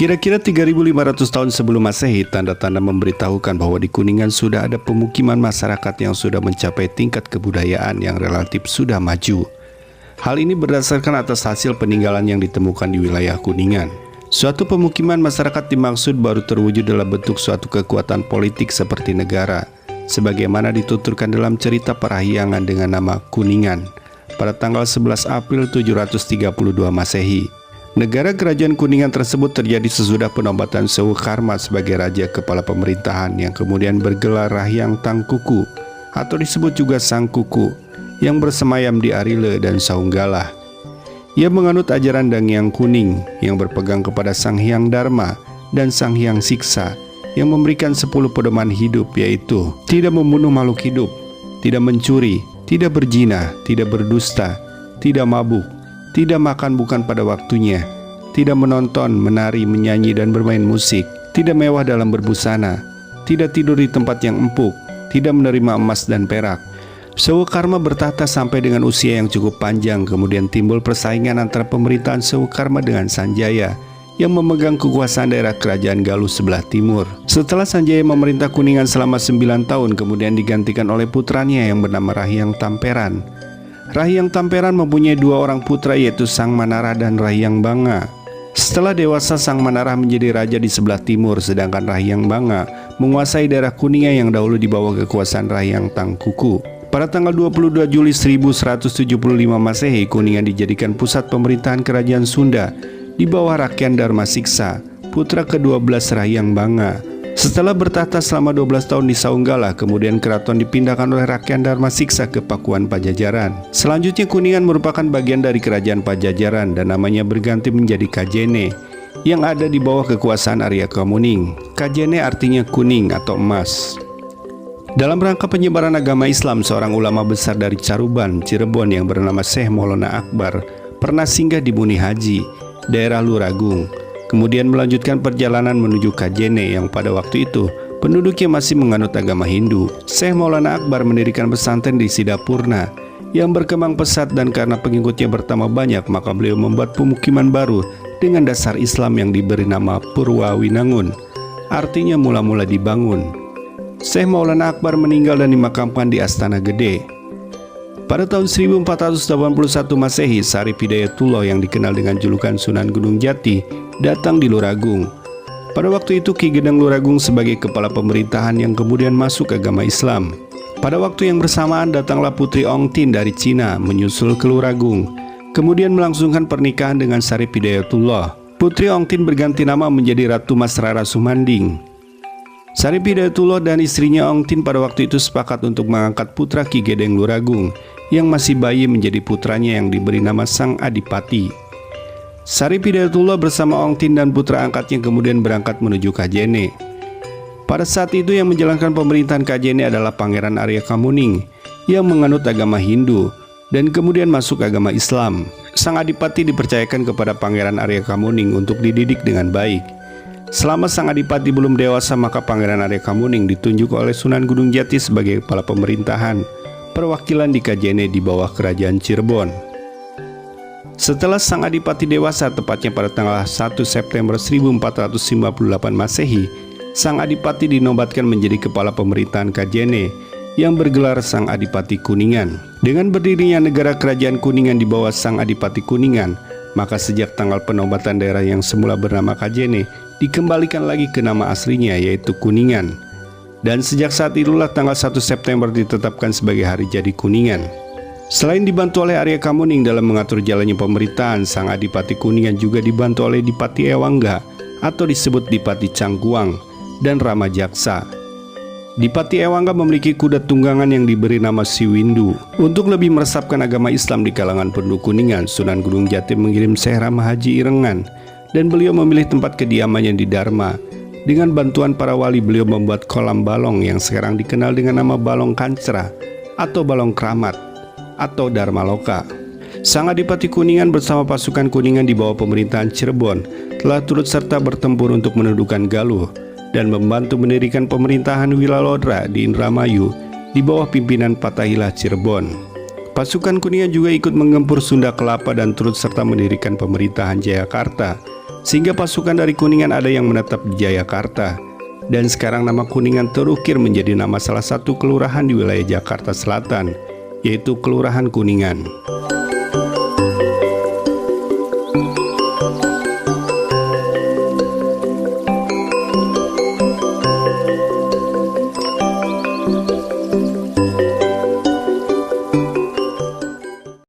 Kira-kira 3.500 tahun sebelum Masehi, tanda-tanda memberitahukan bahwa di Kuningan sudah ada pemukiman masyarakat yang sudah mencapai tingkat kebudayaan yang relatif sudah maju. Hal ini berdasarkan atas hasil peninggalan yang ditemukan di wilayah Kuningan. Suatu pemukiman masyarakat dimaksud baru terwujud dalam bentuk suatu kekuatan politik seperti negara, sebagaimana dituturkan dalam cerita Parahyangan dengan nama Kuningan pada tanggal 11 April 732 Masehi. Negara kerajaan Kuningan tersebut terjadi sesudah penobatan Sewukarma sebagai raja kepala pemerintahan yang kemudian bergelar Rahyang Tangkuku atau disebut juga Sang Kuku yang bersemayam di Arile dan Saunggalah. Ia menganut ajaran Dangyang Kuning yang berpegang kepada Sang Hyang Dharma dan Sang Hyang Siksa yang memberikan 10 pedoman hidup, yaitu tidak membunuh makhluk hidup, tidak mencuri, tidak berzina, tidak berdusta, tidak mabuk, tidak makan bukan pada waktunya, tidak menonton, menari, menyanyi, dan bermain musik, tidak mewah dalam berbusana, tidak tidur di tempat yang empuk, tidak menerima emas dan perak. Sewukarma bertahta sampai dengan usia yang cukup panjang, kemudian timbul persaingan antara pemerintahan Sewukarma dengan Sanjaya yang memegang kekuasaan daerah kerajaan Galuh sebelah timur. Setelah Sanjaya memerintah Kuningan selama 9 tahun, kemudian digantikan oleh putranya yang bernama Rahyang Tamperan. Rahyang Tamperan mempunyai 2 orang putra, yaitu Sang Manara dan Rahyang Banga. Setelah dewasa, Sang Manara menjadi raja di sebelah timur, sedangkan Rahyang Banga menguasai daerah Kuningan yang dahulu di bawah kekuasaan Rahyang Tangkuku. Pada tanggal 22 Juli 1175 Masehi, Kuningan dijadikan pusat pemerintahan kerajaan Sunda di bawah Rakyat Dharma Siksa, putra ke-12 Rahyang Banga. Setelah bertahta selama 12 tahun di Saunggalah, kemudian keraton dipindahkan oleh Rakyat Dharma Siksa ke Pakuan Pajajaran. Selanjutnya Kuningan merupakan bagian dari kerajaan Pajajaran dan namanya berganti menjadi Kajene yang ada di bawah kekuasaan Arya Kamuning. Kajene artinya kuning atau emas. Dalam rangka penyebaran agama Islam, seorang ulama besar dari Caruban, Cirebon yang bernama Syekh Maulana Akbar pernah singgah di Buni Haji, daerah Luragung. Kemudian melanjutkan perjalanan menuju Kajene yang pada waktu itu penduduknya masih menganut agama Hindu. Syekh Maulana Akbar mendirikan pesantren di Sidapurna yang berkembang pesat, dan karena pengikutnya bertambah banyak, maka beliau membuat pemukiman baru dengan dasar Islam yang diberi nama Purwawinangun, artinya mula-mula dibangun. Syekh Maulana Akbar meninggal dan dimakamkan di Astana Gede. Pada tahun 1481 Masehi, Sarip Hidayatullah yang dikenal dengan julukan Sunan Gunung Jati datang di Luragung. Pada waktu itu Ki Gedang Luragung sebagai kepala pemerintahan yang kemudian masuk agama Islam. Pada waktu yang bersamaan datanglah Putri Ongtin dari Cina menyusul ke Luragung, kemudian melangsungkan pernikahan dengan Sarip Hidayatullah. Putri Ongtin berganti nama menjadi Ratu Mas Rara Sumanding. Sarip Hidayatullah dan istrinya Ongtin pada waktu itu sepakat untuk mengangkat putra Ki Gedeng Luragung yang masih bayi menjadi putranya yang diberi nama Sang Adipati. Sarip Hidayatullah bersama Ongtin dan putra angkatnya kemudian berangkat menuju Kajene. Pada saat itu yang menjalankan pemerintahan Kajene adalah Pangeran Arya Kamuning yang menganut agama Hindu dan kemudian masuk agama Islam. Sang Adipati dipercayakan kepada Pangeran Arya Kamuning untuk dididik dengan baik. Selama Sang Adipati belum dewasa, maka Pangeran Arya Kamuning ditunjuk oleh Sunan Gunung Jati sebagai kepala pemerintahan perwakilan di Kajene di bawah kerajaan Cirebon. Setelah Sang Adipati dewasa, tepatnya pada tanggal 1 September 1458 Masehi, Sang Adipati dinobatkan menjadi kepala pemerintahan Kajene yang bergelar Sang Adipati Kuningan. Dengan berdirinya negara kerajaan Kuningan di bawah Sang Adipati Kuningan, maka sejak tanggal penobatan daerah yang semula bernama Kajene dikembalikan lagi ke nama aslinya, yaitu Kuningan. Dan sejak saat itulah tanggal 1 September ditetapkan sebagai hari jadi Kuningan. Selain dibantu oleh Arya Kamuning dalam mengatur jalannya pemerintahan, Sang Adipati Kuningan juga dibantu oleh Dipati Ewangga atau disebut Dipati Cangkuang dan Rama Jaksa. Dipati Ewangga memiliki kuda tunggangan yang diberi nama Siwindu. Untuk lebih meresapkan agama Islam di kalangan penduduk Kuningan, Sunan Gunung Jati mengirim Syekh Rama Haji Irengan, dan beliau memilih tempat kediamannya di Dharma. Dengan bantuan para wali, beliau membuat kolam balong yang sekarang dikenal dengan nama Balong Kancra atau Balong Kramat. atau Dharma Loka. Sang Adipati Kuningan bersama pasukan Kuningan di bawah pemerintahan Cirebon telah turut serta bertempur untuk menundukkan Galuh dan membantu mendirikan pemerintahan Wilalodra di Indramayu di bawah pimpinan Fathaillah Cirebon. Pasukan Kuningan juga ikut menggempur Sunda Kelapa dan turut serta mendirikan pemerintahan Jayakarta, sehingga pasukan dari Kuningan ada yang menetap di Jayakarta. Dan sekarang nama Kuningan terukir menjadi nama salah satu kelurahan di wilayah Jakarta Selatan, yaitu Kelurahan Kuningan.